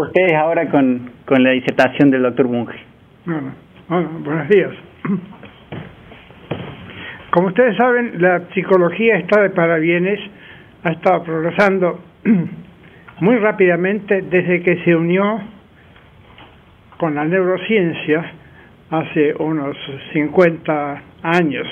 ustedes ahora con la disertación del doctor Bunge? Bueno, buenos días. Como ustedes saben, la psicología está de parabienes, ha estado progresando muy rápidamente desde que se unió con la neurociencia hace unos 50 años.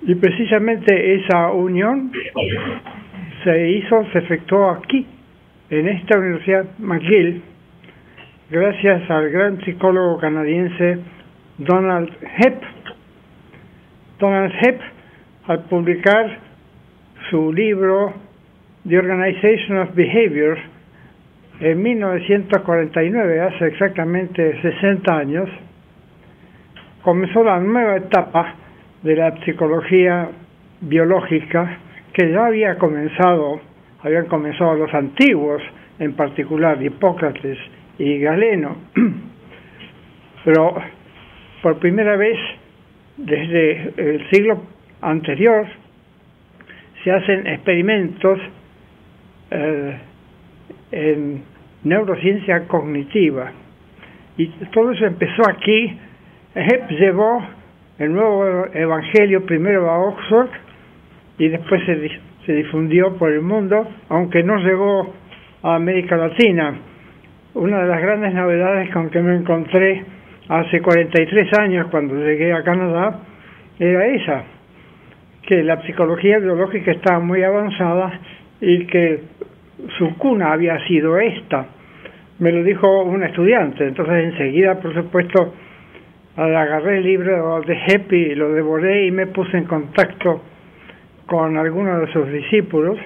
Y precisamente esa unión se efectuó aquí, en esta Universidad McGill, gracias al gran psicólogo canadiense Donald Hebb. Donald Hebb, al publicar su libro The Organization of Behavior en 1949, hace exactamente 60 años, comenzó la nueva etapa de la psicología biológica que ya habían comenzado los antiguos, en particular Hipócrates y Galeno. Pero por primera vez desde el siglo anterior se hacen experimentos en neurociencia cognitiva, y todo eso empezó aquí. Hebb llevó el nuevo evangelio primero a Oxford y después se difundió por el mundo, aunque no llegó a América Latina. Una de las grandes novedades con que me encontré hace 43 años cuando llegué a Canadá era esa, que la psicología biológica estaba muy avanzada y que su cuna había sido esta. Me lo dijo un estudiante, entonces enseguida, por supuesto, agarré el libro de Hebb y lo devoré y me puse en contacto con algunos de sus discípulos,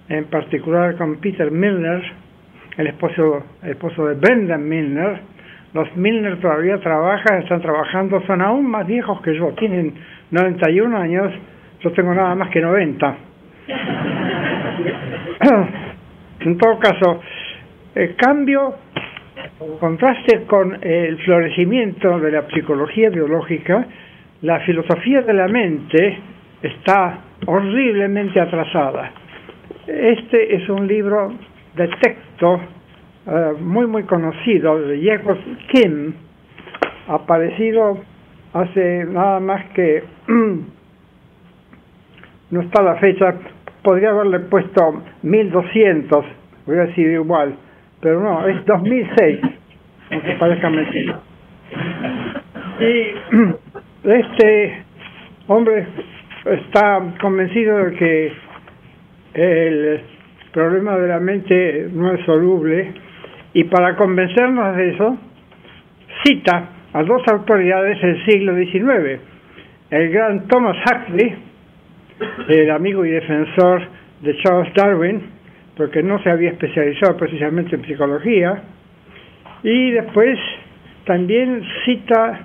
en particular con Peter Milner, el esposo de Brenda Milner. Los Milner todavía están trabajando, son aún más viejos que yo, tienen 91 años, yo tengo nada más que 90. En todo caso, el cambio, en contraste con el florecimiento de la psicología biológica, la filosofía de la mente está horriblemente atrasada. Este es un libro de texto muy conocido, de Jacob Kim, aparecido hace nada más que no está la fecha, podría haberle puesto 1200, hubiera sido igual, pero no, es 2006, aunque parezca mentira. Y este hombre está convencido de que el problema de la mente no es soluble, y para convencernos de eso cita a dos autoridades del siglo XIX, el gran Thomas Huxley, el amigo y defensor de Charles Darwin, porque no se había especializado precisamente en psicología, y después también cita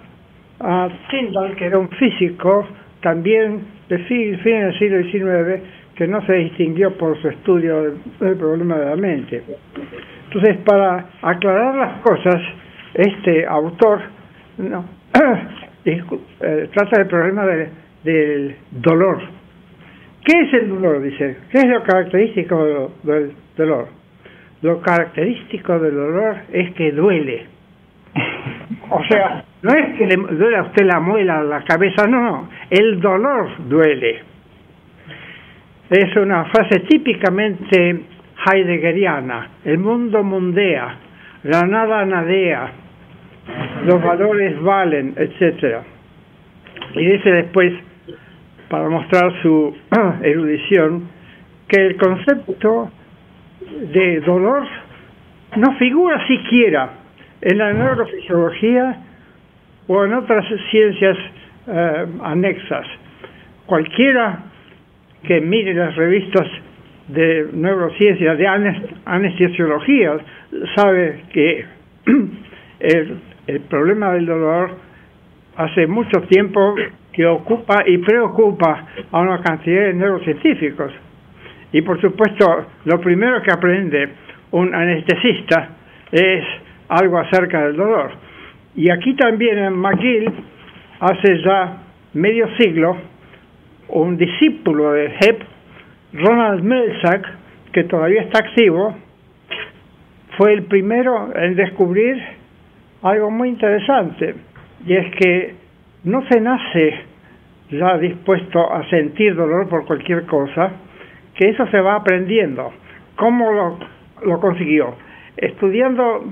a Tyndall, que era un físico también de fin del siglo XIX, que no se distinguió por su estudio del problema de la mente. Entonces, para aclarar las cosas, este autor trata del problema del dolor. ¿Qué es el dolor? Dice, ¿qué es lo característico del dolor? Lo característico del dolor es que duele. O sea, no es que le duele a usted la muela, la cabeza, no, el dolor duele. Es una frase típicamente heideggeriana: el mundo mundea, la nada nadea, los valores valen, etc. Y dice después, para mostrar su erudición, que el concepto de dolor no figura siquiera en la neurofisiología o en otras ciencias anexas. Cualquiera que mire las revistas de neurociencia, de anestesiología, sabe que el problema del dolor hace mucho tiempo que ocupa y preocupa a una cantidad de neurocientíficos. Y por supuesto, lo primero que aprende un anestesista es algo acerca del dolor. Y aquí también en McGill, hace ya medio siglo, un discípulo de Hebb, Ronald Melzack, que todavía está activo, fue el primero en descubrir algo muy interesante, y es que no se nace ya dispuesto a sentir dolor por cualquier cosa, que eso se va aprendiendo. ¿Cómo lo consiguió? Estudiando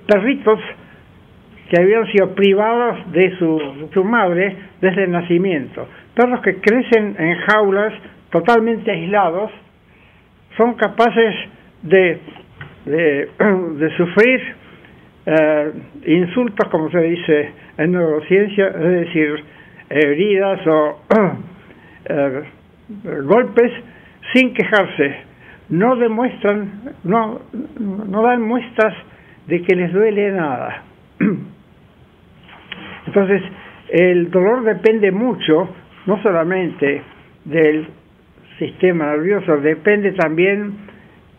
perritos que habían sido privados de su madre desde el nacimiento. Perros que crecen en jaulas totalmente aislados, son capaces de sufrir insultos, como se dice en neurociencia, es decir, heridas o golpes sin quejarse. No demuestran, no dan muestras de que les duele nada. Entonces, el dolor depende mucho, no solamente del sistema nervioso, depende también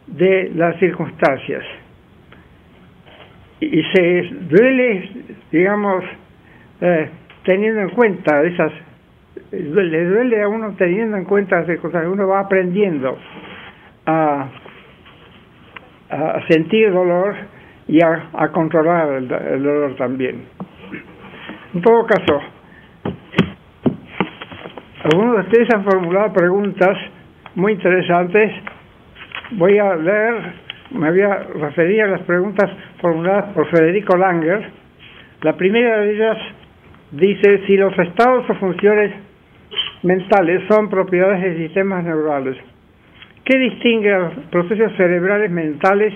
de las circunstancias. Y se duele, digamos, teniendo en cuenta esas, le duele a uno teniendo en cuenta esas cosas, uno va aprendiendo a sentir dolor y a controlar el dolor también. En todo caso, algunos de ustedes han formulado preguntas muy interesantes. Voy a leer, me voy a referir a las preguntas formuladas por Federico Langer. La primera de ellas dice: si los estados o funciones mentales son propiedades de sistemas neurales, ¿qué distingue a los procesos cerebrales mentales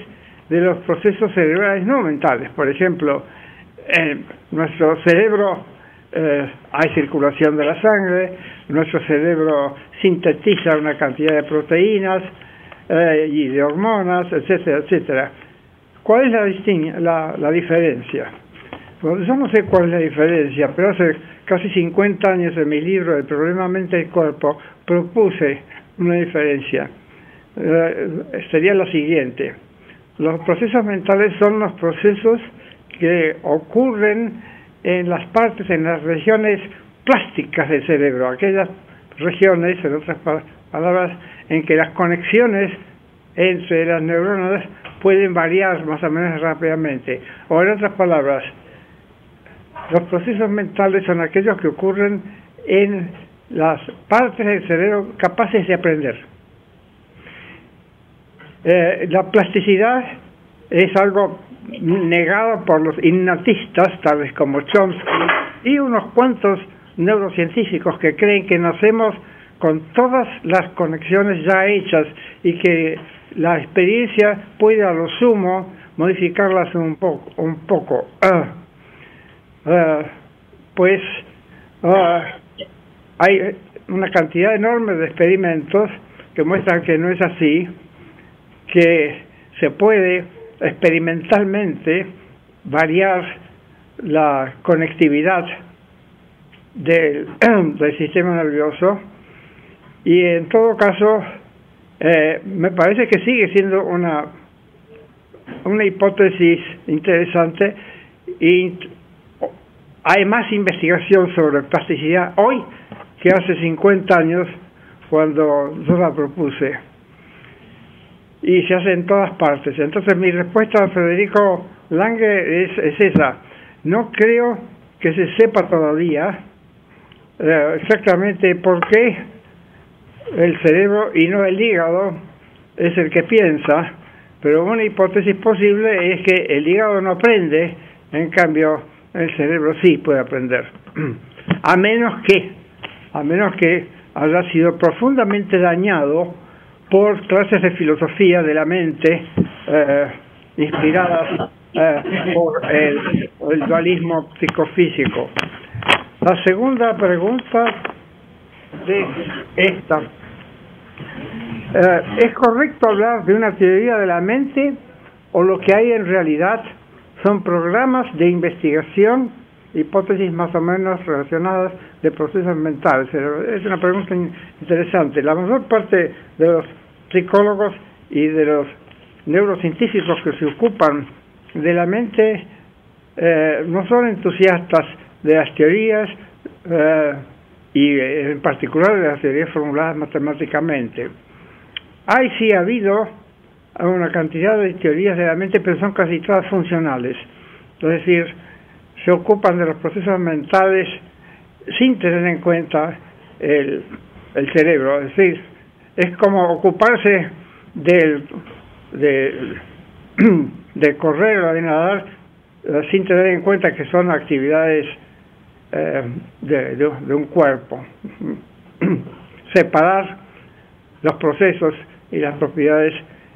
de los procesos cerebrales no mentales? Por ejemplo, en nuestro cerebro hay circulación de la sangre, nuestro cerebro sintetiza una cantidad de proteínas y de hormonas, etcétera, etcétera. ¿Cuál es la diferencia? Bueno, yo no sé cuál es la diferencia, pero hace casi 50 años en mi libro El problema mente y cuerpo propuse una diferencia. Sería la siguiente: los procesos mentales son los procesos que ocurren en las partes, en las regiones plásticas del cerebro, aquellas regiones, en otras palabras, en que las conexiones entre las neuronas pueden variar más o menos rápidamente. O en otras palabras, los procesos mentales son aquellos que ocurren en las partes del cerebro capaces de aprender. La plasticidad es algo negado por los innatistas, tales como Chomsky y unos cuantos neurocientíficos que creen que nacemos con todas las conexiones ya hechas y que la experiencia puede a lo sumo modificarlas un poco. Hay una cantidad enorme de experimentos que muestran que no es así, que se puede experimentalmente variar la conectividad del sistema nervioso, y en todo caso me parece que sigue siendo una hipótesis interesante, y hay más investigación sobre plasticidad hoy que hace 50 años cuando yo la propuse, y se hace en todas partes. Entonces mi respuesta a Federico Lange es esa: no creo que se sepa todavía exactamente por qué el cerebro y no el hígado es el que piensa, pero una hipótesis posible es que el hígado no aprende, en cambio el cerebro sí puede aprender, a menos que haya sido profundamente dañado por clases de filosofía de la mente inspiradas por el dualismo psicofísico. La segunda pregunta es esta: ¿es correcto hablar de una teoría de la mente, o lo que hay en realidad son programas de investigación, hipótesis más o menos relacionadas de procesos mentales? Es una pregunta interesante. La mayor parte de los psicólogos y de los neurocientíficos que se ocupan de la mente no son entusiastas de las teorías y en particular de las teorías formuladas matemáticamente. Ha habido una cantidad de teorías de la mente, pero son casi todas funcionales. Es decir, se ocupan de los procesos mentales sin tener en cuenta el cerebro. Es decir, es como ocuparse de correr o de nadar sin tener en cuenta que son actividades de un cuerpo. Separar los procesos y las propiedades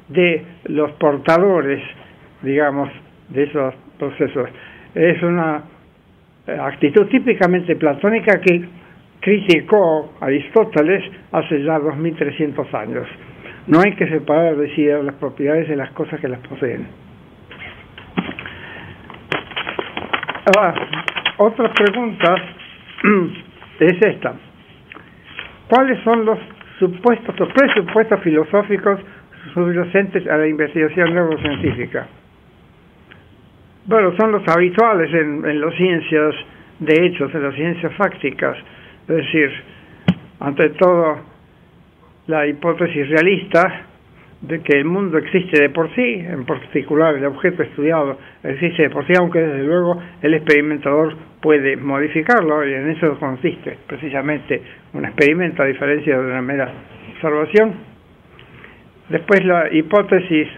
de los portadores, digamos, de esos procesos. Es una actitud típicamente platónica que criticó Aristóteles hace ya 2300 años. No hay que separar, decía, las propiedades de las cosas que las poseen. Otra pregunta es esta: ¿cuáles son los presupuestos filosóficos subyacentes a la investigación neurocientífica? Bueno, son los habituales en las ciencias de hechos, en las ciencias fácticas. Es decir, ante todo, la hipótesis realista de que el mundo existe de por sí, en particular el objeto estudiado existe de por sí, aunque desde luego el experimentador puede modificarlo, y en eso consiste precisamente un experimento, a diferencia de una mera observación. Después la hipótesis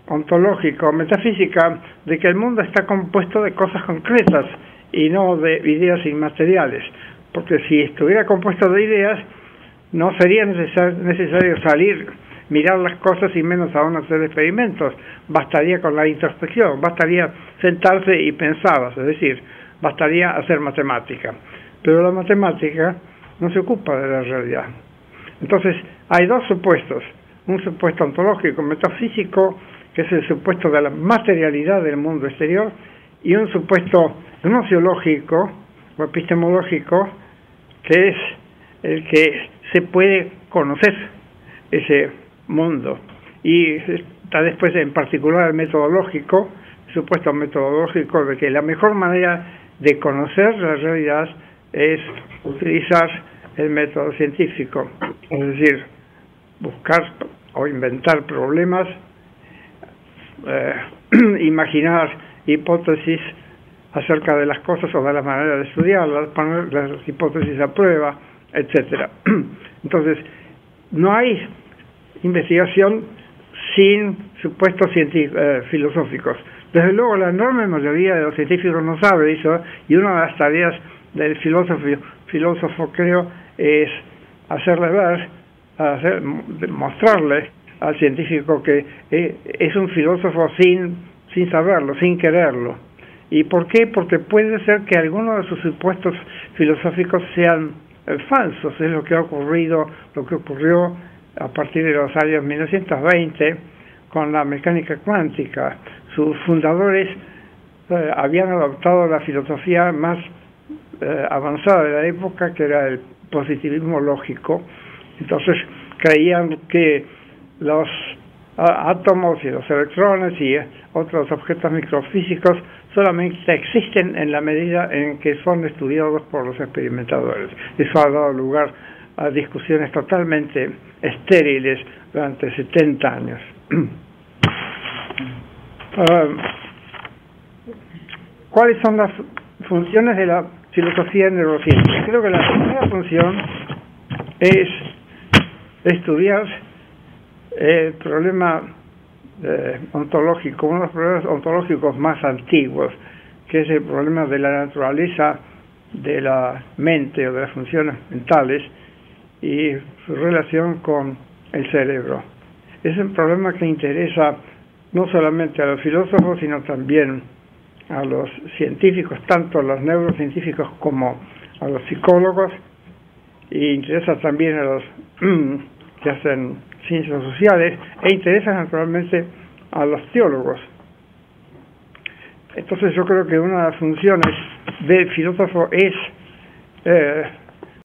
ontológica o metafísica de que el mundo está compuesto de cosas concretas y no de ideas inmateriales, porque si estuviera compuesto de ideas no sería necesario salir, mirar las cosas y menos aún hacer experimentos. Bastaría con la introspección, bastaría sentarse y pensar, es decir, bastaría hacer matemática. Pero la matemática no se ocupa de la realidad. Entonces hay dos supuestos: un supuesto ontológico metafísico, que es el supuesto de la materialidad del mundo exterior, y un supuesto gnosiológico o epistemológico, que es el que se puede conocer ese mundo. Y está después en particular el metodológico, el supuesto metodológico de que la mejor manera de conocer la realidad es utilizar el método científico, es decir, buscar o inventar problemas, imaginar hipótesis acerca de las cosas o de la manera de estudiarlas, poner las hipótesis a prueba, etcétera. Entonces, no hay investigación sin supuestos filosóficos. Desde luego, la enorme mayoría de los científicos no sabe eso, y una de las tareas del filósofo creo, es hacerle ver, mostrarle al científico que es un filósofo sin saberlo, sin quererlo. ¿Y por qué? Porque puede ser que algunos de sus supuestos filosóficos sean falsos. Es lo que ocurrió a partir de los años 1920 con la mecánica cuántica. Sus fundadores habían adoptado la filosofía más avanzada de la época, que era el positivismo lógico. Entonces creían que los átomos y los electrones y otros objetos microfísicos solamente existen en la medida en que son estudiados por los experimentadores. Eso ha dado lugar a discusiones totalmente estériles durante 70 años. ¿Cuáles son las funciones de la filosofía neurocientífica? Creo que la primera función es estudiar el problema ontológico, uno de los problemas ontológicos más antiguos, que es el problema de la naturaleza de la mente o de las funciones mentales y su relación con el cerebro. Es un problema que interesa no solamente a los filósofos, sino también a los científicos, tanto a los neurocientíficos como a los psicólogos, y interesa también a los que hacen ciencias sociales, e interesa naturalmente a los teólogos. Entonces yo creo que una de las funciones del filósofo es